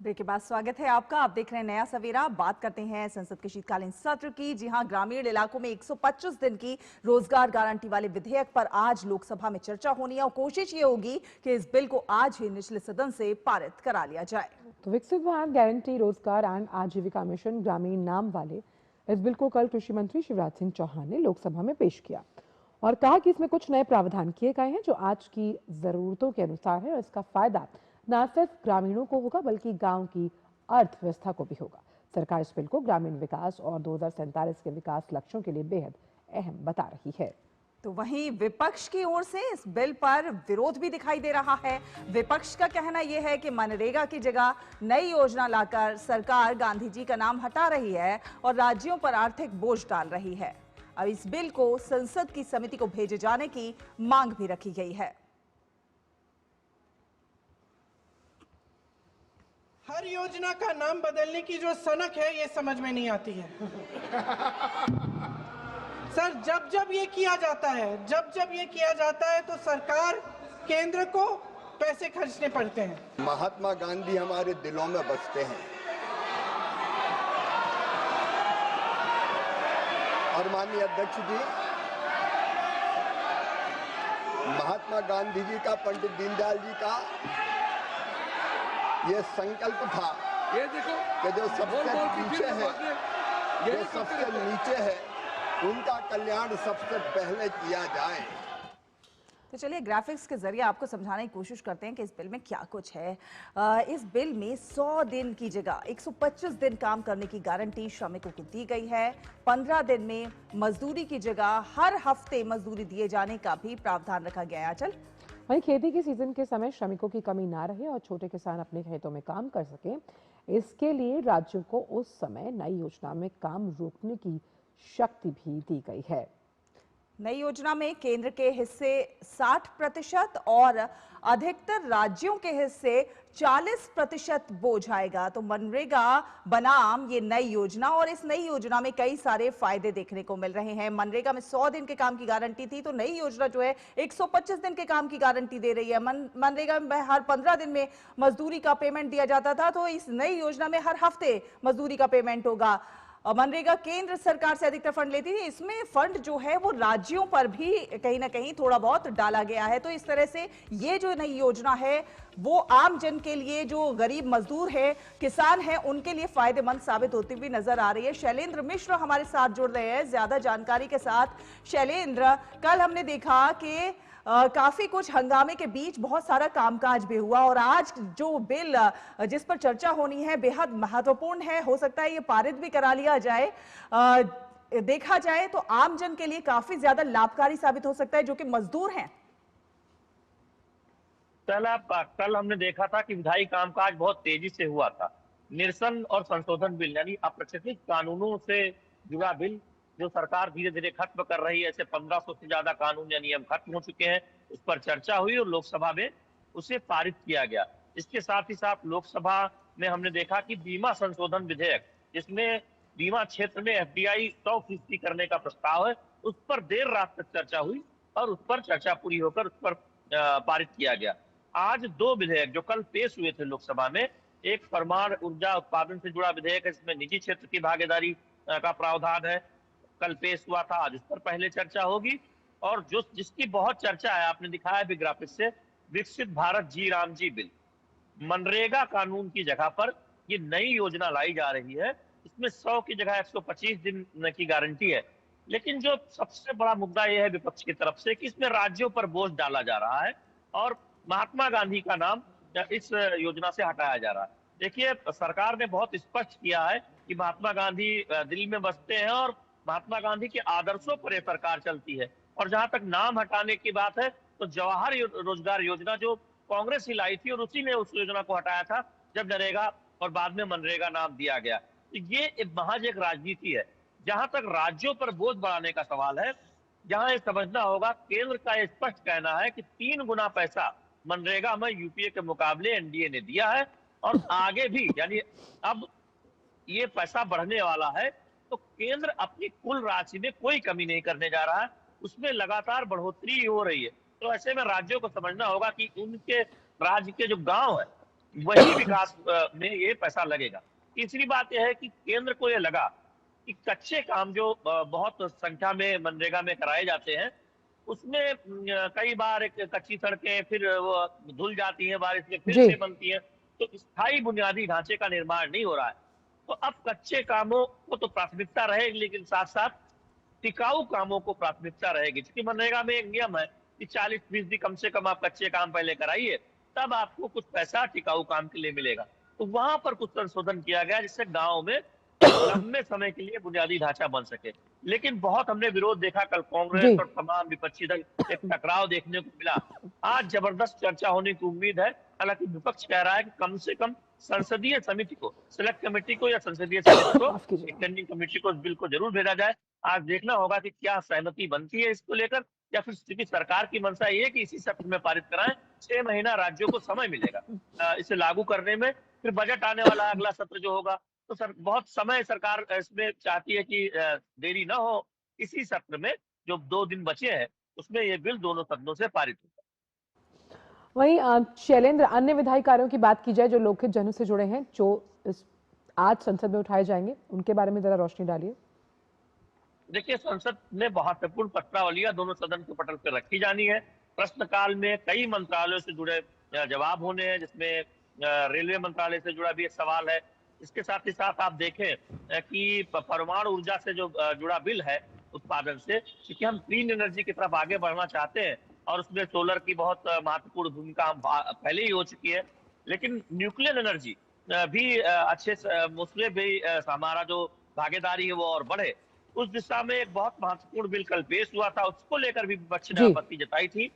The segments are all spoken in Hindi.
ब्रेक के बाद स्वागत है आपका। आप देख रहे हैं नया सवेरा। बात करते हैं संसद के शीतकालीन सत्र की। जी हां, ग्रामीण इलाकों में 125 दिन की रोजगार गारंटी वाले विधेयक पर आज लोकसभा में चर्चा होनी है और कोशिश ये होगी कि इस बिल को आज ही निचले सदन से पारित करा लिया जाए। तो विकसित भारत गारंटी रोजगार एंड आजीविका मिशन ग्रामीण नाम वाले इस बिल को कल कृषि मंत्री शिवराज सिंह चौहान ने लोकसभा में पेश किया और कहा कि इसमें कुछ नए प्रावधान किए गए हैं जो आज की जरूरतों के अनुसार है और इसका फायदा न सिर्फ ग्रामीणों को होगा बल्कि गांव की अर्थव्यवस्था को भी होगा। सरकार इस बिल को ग्रामीण विकास और 2047 के विकास लक्ष्यों के लिए बेहद अहम बता रही है। तो वहीं विपक्ष की ओर से इस बिल पर विरोध भी दिखाई दे रहा है। विपक्ष का कहना यह है कि मनरेगा की जगह नई योजना लाकर सरकार गांधी जी का नाम हटा रही है और राज्यों पर आर्थिक बोझ डाल रही है। अब इस बिल को संसद की समिति को भेजे जाने की मांग भी रखी गई है। हर योजना का नाम बदलने की जो सनक है ये समझ में नहीं आती है। सर, जब जब ये किया जाता है तो सरकार केंद्र को पैसे खर्चने पड़ते हैं। महात्मा गांधी हमारे दिलों में बसते हैं और माननीय अध्यक्ष जी, महात्मा गांधी जी का, पंडित दीनदयाल जी का ये संकल्प था, ये देखो कि जो सबसे नीचे है उनका कल्याण सबसे पहले किया जाए। तो चलिए ग्राफिक्स के जरिए आपको समझाने की कोशिश करते हैं कि इस बिल में क्या कुछ है। इस बिल में 100 दिन की जगह 125 दिन काम करने की गारंटी श्रमिकों को दी गई है। 15 दिन में मजदूरी की जगह हर हफ्ते मजदूरी दिए जाने का भी प्रावधान रखा गया है। चल वहीं खेती के सीजन के समय श्रमिकों की कमी ना रहे और छोटे किसान अपने खेतों में काम कर सके, इसके लिए राज्यों को उस समय नई योजना में काम रोकने की शक्ति भी दी गई है। नई योजना में केंद्र के हिस्से 60% और अधिकतर राज्यों के हिस्से 40% बोझ आएगा। तो मनरेगा बनाम ये नई योजना, और इस नई योजना में कई सारे फायदे देखने को मिल रहे हैं। मनरेगा में 100 दिन के काम की गारंटी थी, तो नई योजना जो है 125 दिन के काम की गारंटी दे रही है। मनरेगा में हर 15 दिन में मजदूरी का पेमेंट दिया जाता था, तो इस नई योजना में हर हफ्ते मजदूरी का पेमेंट होगा। मनरेगा केंद्र सरकार से अधिकतर फंड लेती थी, इसमें फंड जो है वो राज्यों पर भी कहीं ना कहीं थोड़ा बहुत डाला गया है। तो इस तरह से ये जो नई योजना है वो आम जन के लिए, जो गरीब मजदूर है, किसान है, उनके लिए फायदेमंद साबित होती हुई नजर आ रही है। शैलेंद्र मिश्र हमारे साथ जुड़ रहे हैं ज्यादा जानकारी के साथ। शैलेंद्र, कल हमने देखा कि काफी कुछ हंगामे के बीच बहुत सारा कामकाज भी हुआ और आज जो बिल जिस पर चर्चा होनी है बेहद महत्वपूर्ण है। हो सकता है ये पारित भी करा लिया जाए। देखा जाए तो आम जन के लिए काफी ज्यादा लाभकारी साबित हो सकता है, जो कि मजदूर हैं। कल हमने देखा था कि विधायी कामकाज बहुत तेजी से हुआ था। निरसन और संशोधन बिल यानी अप्रचलित कानूनों से जुड़ा बिल जो सरकार धीरे धीरे खत्म कर रही है, ऐसे 1500 से ज्यादा कानून या नियम खत्म हो चुके हैं, उस पर चर्चा हुई और लोकसभा में उसे पारित किया गया। इसके साथ ही साथ लोकसभा में हमने देखा कि बीमा संशोधन विधेयक, जिसमें बीमा क्षेत्र में एफडीआई 100% करने का प्रस्ताव है, उस पर देर रात तक चर्चा हुई और उस पर चर्चा पूरी होकर उस पर पारित किया गया। आज दो विधेयक जो कल पेश हुए थे लोकसभा में, एक परमाणु ऊर्जा उत्पादन से जुड़ा विधेयक है, इसमें निजी क्षेत्र की भागीदारी का प्रावधान है, कल पेश हुआ था, आज उस पर पहले चर्चा होगी। और जो जिसकी बहुत चर्चा है, आपने दिखाया भी ग्राफिक्स से, विकसित भारत जी राम जी बिल। मनरेगा कानून की जगह पर ये नई योजना लाई जा रही है। इसमें 100 की जगह 125 दिन की गारंटी है। लेकिन जो सबसे बड़ा मुद्दा यह है विपक्ष की तरफ से कि इसमें राज्यों पर बोझ डाला जा रहा है और महात्मा गांधी का नाम इस योजना से हटाया जा रहा है। देखिए, सरकार ने बहुत स्पष्ट किया है कि महात्मा गांधी दिल में बसते हैं और महात्मा गांधी के आदर्शों पर यह सरकार चलती है। और जहां तक नाम हटाने की बात है, तो जवाहर रोजगार योजना जो कांग्रेस ही लाई थी और उसी ने उस योजना को हटाया था जब नरेगा और बाद में मनरेगा नाम दिया गया। तो ये महज एक राजनीति है। जहां तक राज्यों पर बोझ बढ़ाने का सवाल है, जहां ये समझना होगा, केंद्र का यह स्पष्ट कहना है कि 3 गुना पैसा मनरेगा में यूपीए के मुकाबले एनडीए ने दिया है और आगे भी, यानी अब ये पैसा बढ़ने वाला है। तो केंद्र अपनी कुल राशि में कोई कमी नहीं करने जा रहा है, उसमें लगातार बढ़ोतरी हो रही है। तो ऐसे में राज्यों को समझना होगा कि उनके राज्य के जो गांव है वही विकास में ये पैसा लगेगा। तीसरी बात यह है कि केंद्र को ये लगा कि कच्चे काम जो बहुत संख्या में मनरेगा में कराए जाते हैं, उसमें कई बार एक कच्ची सड़कें फिर वो धुल जाती हैं बारिश में, फिर जी। से बनती हैं, तो स्थायी बुनियादी ढांचे का निर्माण नहीं हो रहा है। तो अब कच्चे कामों को तो प्राथमिकता रहेगी, लेकिन साथ साथ टिकाऊ कामों को प्राथमिकता रहेगी, क्योंकि मनरेगा में एक नियम है कि 40% कम से कम आप कच्चे काम पहले कराइए, तब आपको कुछ पैसा टिकाऊ काम के लिए मिलेगा। तो वहां पर कुछ संशोधन किया गया जिससे गांव में लंबे समय के लिए बुनियादी ढांचा बन सके। लेकिन बहुत हमने विरोध देखा, कल कांग्रेस जी। और तमाम विपक्षी दल एक टकराव देखने को मिला। आज जबरदस्त चर्चा होने की उम्मीद है। हालांकि विपक्ष कह रहा है कि कम से कम संसदीय समिति को, सेलेक्ट कमेटी को या संसदीय समिति को, माफ कीजिएगा। स्टैंडिंग कमेटी को इस बिल को जरूर भेजा जाए। आज देखना होगा कि क्या सहमति बनती है इसको लेकर, या फिर स्थिति सरकार की मंशा ये है कि इसी सत्र में पारित कराएं। 6 महीना राज्यों को समय मिलेगा इसे लागू करने में। फिर बजट आने वाला अगला सत्र जो होगा, तो सर बहुत समय सरकार इसमें चाहती है कि देरी न हो। इसी सत्र में जो 2 दिन बचे हैं, उसमें ये बिल दोनों सदनों से पारित होगा। वहीं शैलेंद्र, अन्य विधायी कार्यों की बात की जाए जो लोकहित जनों से जुड़े हैं, जो इस आज संसद में उठाए जाएंगे, उनके बारे में जरा रोशनी डालिए। देखिए, संसद में महत्वपूर्ण प्रश्नावलियां दोनों सदन के पटल पर रखी जानी है। प्रश्नकाल में कई मंत्रालयों से जुड़े जवाब होने हैं, जिसमें रेलवे मंत्रालय से जुड़ा भी एक सवाल है। इसके साथ ही साथ आप देखें कि परमाणु ऊर्जा से जो जुड़ा बिल है उत्पादन से, क्योंकि हम क्लीन एनर्जी की तरफ आगे बढ़ना चाहते हैं और उसमें सोलर की बहुत महत्वपूर्ण भूमिका हम पहले ही हो चुकी है। लेकिन न्यूक्लियर एनर्जी भी अच्छे उसमें भी हमारा जो भागीदारी है वो और बढ़े, उस दिशा में एक बहुत महत्वपूर्ण बिल कल पेश हुआ था। उसको लेकर भी विपक्ष ने जी। आपत्ति जताई थी।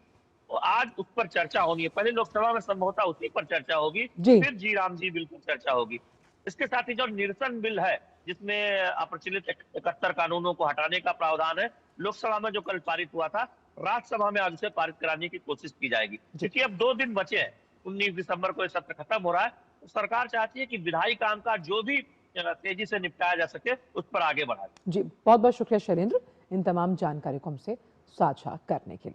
तो आज उस पर चर्चा होनी है। पहले लोकसभा में संभवतः उसी पर चर्चा होगी, जी। फिर जी राम जी बिल पर चर्चा होगी। इसके साथ ही जो निरसन बिल है, जिसमें अप्रचलित 71 कानूनों को हटाने का प्रावधान है, लोकसभा में जो कल पारित हुआ था, राज्यसभा में आज उसे पारित कराने की कोशिश की जाएगी। क्योंकि अब 2 दिन बचे हैं, 19 दिसंबर को ये सत्र खत्म हो रहा है। तो सरकार चाहती है कि विधायी कामकाज जो भी तेजी से निपटाया जा सके, उस पर आगे बढ़ा। जी, बहुत बहुत शुक्रिया शैलेंद्र, इन तमाम जानकारी को हमसे साझा करने के लिए।